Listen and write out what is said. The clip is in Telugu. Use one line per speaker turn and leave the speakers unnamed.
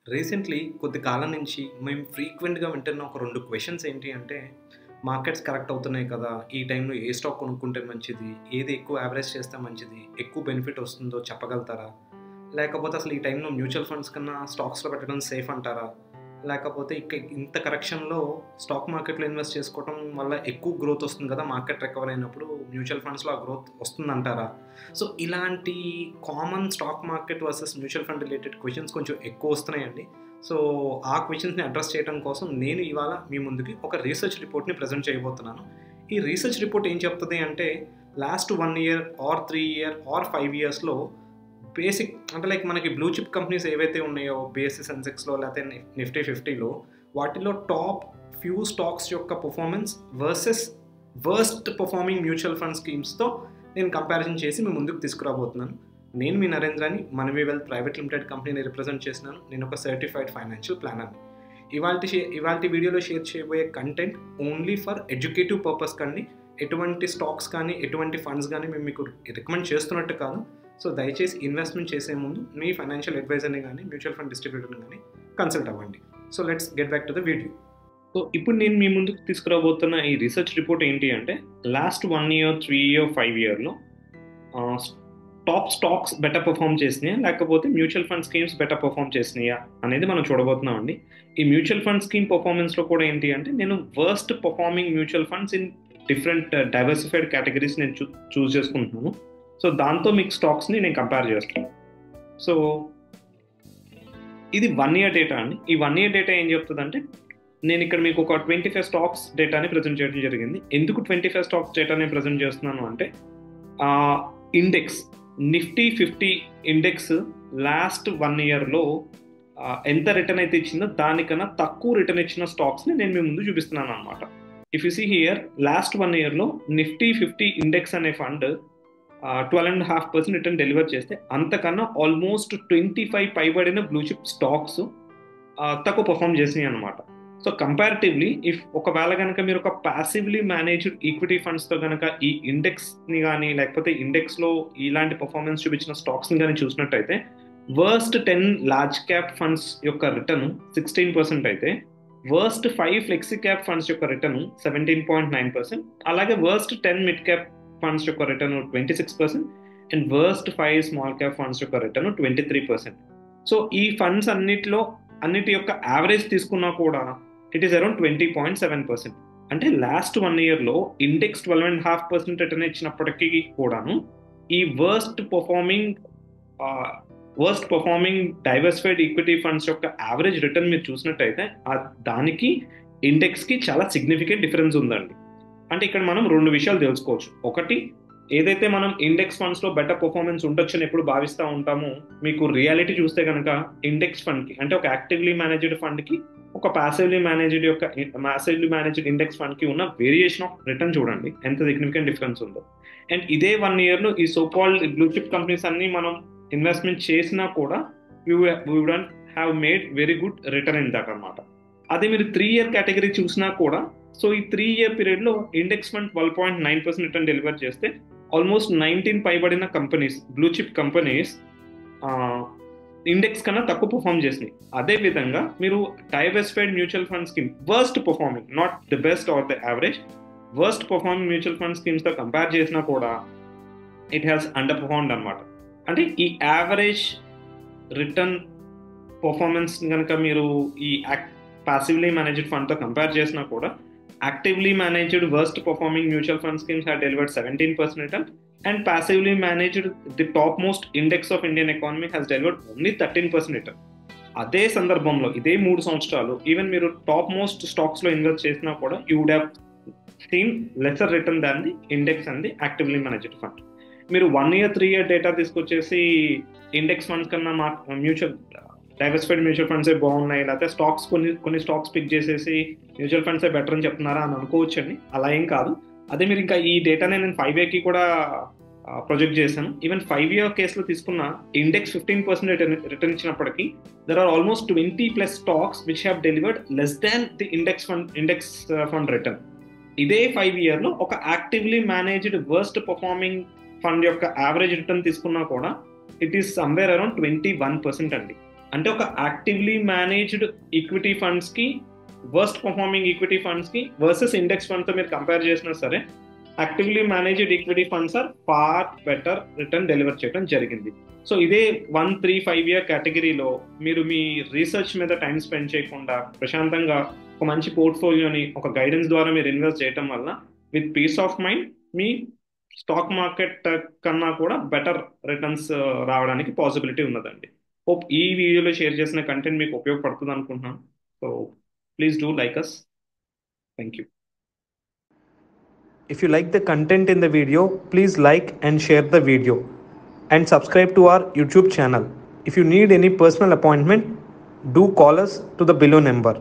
రీసెంట్లీ కొద్ది కాలం నుంచి మేము ఫ్రీక్వెంట్‌గా వింటున్న ఒక 2 క్వెషన్స్ ఏంటి అంటే, మార్కెట్స్ కరెక్ట్ అవుతున్నాయి కదా! ఈ టైంలో ఏ స్టాక్ కొనుక్కుంటే మంచిది? ఏది ఎక్కువ యావరేజ్ చేస్తే మంచిది? ఎక్కువ బెనిఫిట్ వస్తుందో చెప్పగలుగుతారా? లేకపోతే అసలు ఈ టైంలో మ్యూచువల్ ఫండ్స్ కన్నా స్టాక్స్‌లో పెట్టడం సేఫ్ అంటారా? లేకపోతే ఇంత కరెక్షన్‌లో స్టాక్ మార్కెట్‌లో ఇన్వెస్ట్ చేసుకోవటం వల్ల ఎక్కువ గ్రోత్ వస్తుంది కదా! మార్కెట్ రికవర్ అయినప్పుడు మ్యూచువల్ ఫండ్స్‌లో ఆ గ్రోత్ వస్తుందంటారా? సో, ఇలాంటి common stock market versus mutual fund related questions కొంచెం ఎక్కువ వస్తున్నాయండి. సో, ఆ క్వెషన్స్‌ని అడ్రెస్ చేయడం కోసం నేను ఇవాళ మీ ముందుకి ఒక రీసెర్చ్ రిపోర్ట్‌ని ప్రెజెంట్ చేయబోతున్నాను. ఈ రీసెర్చ్ రిపోర్ట్ ఏం చెప్తది అంటే, last 1 year are 3 year are 5 ఇయర్స్‌లో బేసిక్ అంటే లైక్ మనకి బ్లూ చిప్ కంపెనీస్ ఏవైతే ఉన్నాయో బీఎస్‌సీ సెన్సెక్స్‌లో లేకపోతే నిఫ్టీ 50లో వాటిలో టాప్ ఫ్యూ స్టాక్స్ యొక్క performance versus worst performing mutual fund స్కీమ్స్‌తో నేను కంపారిజన్ చేసి మీ ముందుకు తీసుకురాబోతున్నాను. నేను మీ నరేంద్రని మనవి వెల్త్ ప్రైవేట్ లిమిటెడ్ కంపెనీని రిప్రజెంట్ చేస్తున్నాను. నేను ఒక సర్టిఫైడ్ ఫైనాన్షియల్ ప్లానర్‌ని. ఇవాల్టి వీడియోలో షేర్ చేయబోయే content only for educative purpose కండి. ఎటువంటి స్టాక్స్ కానీ ఎటువంటి ఫండ్స్ కానీ మేము మీకు రికమెండ్ చేస్తున్నట్టు కాదు. సో దయచేసి ఇన్వెస్ట్మెంట్ చేసే ముందు మీ ఫైనాన్షియల్ అడ్వైజర్ని కానీ మ్యూచువల్ ఫండ్ డిస్ట్రిబ్యూటర్ని కానీ కన్సల్ట్ అవ్వండి. So let's get back to the video. So ఇప్పుడు నేను మీ ముందుకు తీసుకురాబోతున్న ఈ రీసెర్చ్ రిపోర్ట్ ఏంటి అంటే, లాస్ట్ 1 ఇయర్ 3 ఇయర్ 5 ఇయర్లో టాప్ స్టాక్స్ బెటర్ పర్ఫామ్ చేసినాయా లేకపోతే mutual fund schemes better perform చేసినాయా అనేది మనం చూడబోతున్నాం అండి. ఈ మ్యూచువల్ ఫండ్ స్కీమ్ పర్ఫార్మెన్స్లో కూడా ఏంటి అంటే, నేను worst performing mutual funds in different diversified categories నేను చూస్ చేసుకుంటున్నాను. సో దాంతో మీకు స్టాక్స్ని నేను కంపేర్ చేస్తాను. సో ఇది 1 ఇయర్ డేటా అండి. ఈ 1 ఇయర్ డేటా ఏం చెప్తుందంటే, నేను ఇక్కడ మీకు ఒక 25 స్టాక్స్ డేటాని ప్రజెంట్ చేయడం జరిగింది. ఎందుకు 25 స్టాక్స్ డేటాని ప్రజెంట్ చేస్తున్నాను అంటే, ఇండెక్స్ నిఫ్టీ 50 ఇండెక్స్ లాస్ట్ 1 ఇయర్లో ఎంత రిటర్న్ అయితే ఇచ్చిందో దానికన్నా తక్కువ రిటర్న్ ఇచ్చిన స్టాక్స్ని నేను మీ ముందు చూపిస్తున్నాను అనమాట. If you see here, last 1 ఇయర్లో నిఫ్టీ 50 ఇండెక్స్ అనే ఫండ్ 12.5% రిటర్న్ డెలివర్ చేస్తే, అంతకన్నా ఆల్మోస్ట్ 25 పైబడిన బ్లూ చిప్ స్టాక్స్ తక్కువ పర్ఫామ్ చేసినాయి అనమాట. సో కంపారిటివ్లీ ఒకవేళ కనుక మీరు ఒక ప్యాసివ్లీ మేనేజ్డ్ ఈక్విటీ ఫండ్స్తో కనుక ఈ ఇండెక్స్ని కానీ లేకపోతే ఇండెక్స్లో ఇలాంటి పర్ఫార్మెన్స్ చూపించిన స్టాక్స్ని కానీ చూసినట్టయితే, వర్స్ట్ 10 లార్జ్ క్యాప్ ఫండ్స్ యొక్క రిటర్న్ 16% అయితే, వర్స్ట్ 5 ఫ్లెక్సీ క్యాప్ ఫండ్స్ యొక్క రిటర్న్ 17.9%, అలాగే వర్స్ట్ 10 మిడ్ క్యాప్ ఫండ్స్ యొక్క return 26% and worst 5 small cap funds యొక్క రిటర్న్ 23%. సో ఈ ఫండ్స్ అన్నిటి యొక్క యావరేజ్ తీసుకున్నా కూడా ఇట్ ఈస్ అరౌండ్ 20.7%. అంటే లాస్ట్ 1 ఇయర్లో ఇండెక్స్ 12.5% రిటర్న్ ఇచ్చినప్పటికీ కూడాను ఈ worst performing diversified equity funds యొక్క యావరేజ్ రిటర్న్ మీరు చూసినట్టయితే దానికి ఇండెక్స్కి చాలా సిగ్నిఫికెంట్ డిఫరెన్స్ ఉందండి. అంటే ఇక్కడ మనం 2 విషయాలు తెలుసుకోవచ్చు. ఒకటి, ఏదైతే మనం ఇండెక్స్ ఫండ్స్లో బెటర్ పర్ఫార్మెన్స్ ఉండొచ్చని ఎప్పుడు భావిస్తూ ఉంటామో, మీకు రియాలిటీ చూస్తే కనుక ఇండెక్స్ ఫండ్కి అంటే ఒక యాక్టివ్లీ మేనేజ్డ్ ఫండ్కి ఒక ప్యాసివ్లీ మేనేజ్డ్ ఇండెక్స్ ఫండ్కి ఉన్న వేరియేషన్ ఆఫ్ రిటర్న్ చూడండి ఎంత సిగ్నిఫికెంట్ డిఫరెన్స్ ఉందో. అండ్ ఇదే 1 ఇయర్లో ఈ సోకాల్డ్ బ్లూ చిప్ కంపెనీస్ అన్ని మనం ఇన్వెస్ట్మెంట్ చేసినా కూడా we would have made very good return in that అనమాట. అదే మీరు 3 ఇయర్ కేటగిరీ చూసినా కూడా, సో ఈ 3 ఇయర్ పీరియడ్లో ఇండెక్స్ ఫండ్ 12.9% రిటర్న్ డెలివర్ చేస్తే, ఆల్మోస్ట్ 19 పైబడిన companies blue chip companies index కన్నా తక్కువ పర్ఫామ్ చేసినాయి. అదేవిధంగా మీరు diversified mutual fund scheme worst performing, not the best or the average, worst performing mutual fund స్కీమ్స్తో కంపేర్ చేసినా కూడా ఇట్ హ్యాస్ అండర్ పర్ఫార్మ్డ్ అనమాట. అంటే ఈ యావరేజ్ రిటర్న్ పర్ఫార్మెన్స్ కనుక మీరు ఈ passively managed ఫండ్తో కంపేర్ చేసినా కూడా, actively managed worst performing mutual fund schemes have delivered 17% return and passively managed the top most index of Indian economy has delivered only 13% return. అదే సందర్భంలో ఇదే 3 సంవత్సరాలు ఈవెన్ మీరు టాప్ మోస్ట్ స్టాక్స్లో ఇన్వెస్ట్ చేసినా కూడా you would have seen lesser return than the index and the actively managed fund. మీరు 1 ఇయర్ 3 ఇయర్ డేటా తీసుకొచ్చేసి ఇండెక్స్ ఫండ్స్ కన్నా డైవర్సిఫైడ్ మ్యూచువల్ ఫండ్సే బాగున్నాయి, లేకపోతే స్టాక్స్ కొన్ని స్టాక్స్ పిక్ చేసేసి మ్యూచువల్ ఫండ్సే బెటర్ అని చెప్తున్నారా అని అనుకోవచ్చండి. అలా ఏం కాదు. అదే మీరు ఇంకా ఈ డేటానే నేను 5 ఇయర్కి కూడా ప్రొజెక్ట్ చేశాను. ఈవెన్ 5 ఇయర్ కేసులో తీసుకున్న ఇండెక్స్ 15% రిటర్న్ ఇచ్చినప్పటికీ there are almost 20+ stocks which have delivered less than the index fund return. ఇదే 5 ఇయర్లో ఒక actively managed worst performing fund యొక్క యావరేజ్ రిటర్న్ తీసుకున్నా కూడా ఇట్ ఈస్ సమ్వేర్ అరౌండ్ 21% అండి. అంటే ఒక యాక్టివ్లీ మేనేజ్డ్ ఈక్విటీ ఫండ్స్కి వర్స్ట్ పర్ఫార్మింగ్ ఈక్విటీ ఫండ్స్కి వర్సెస్ ఇండెక్స్ ఫండ్తో మీరు కంపేర్ చేసినా సరే actively managed equity funds are far better return deliver చేయడం జరిగింది. సో ఇదే 1, 3, 5 ఇయర్ కేటగిరీలో మీరు మీ రీసెర్చ్ మీద టైం స్పెండ్ చేయకుండా ప్రశాంతంగా ఒక మంచి పోర్ట్ఫోలియోని ఒక గైడెన్స్ ద్వారా మీరు ఇన్వెస్ట్ చేయడం వల్ల విత్ పీస్ ఆఫ్ మైండ్ మీ స్టాక్ మార్కెట్ కన్నా కూడా బెటర్ రిటర్న్స్ రావడానికి పాసిబిలిటీ ఉన్నదండి. హోప్ ఈ వీడియోలో షేర్ చేసిన కంటెంట్ మీకు ఉపయోగపడుతుంది అనుకుంటున్నాను. So please do like us. Thank you.
If you like the content in the video, please like and share the video and subscribe to our YouTube channel. If you need any personal appointment, do call us to the below number.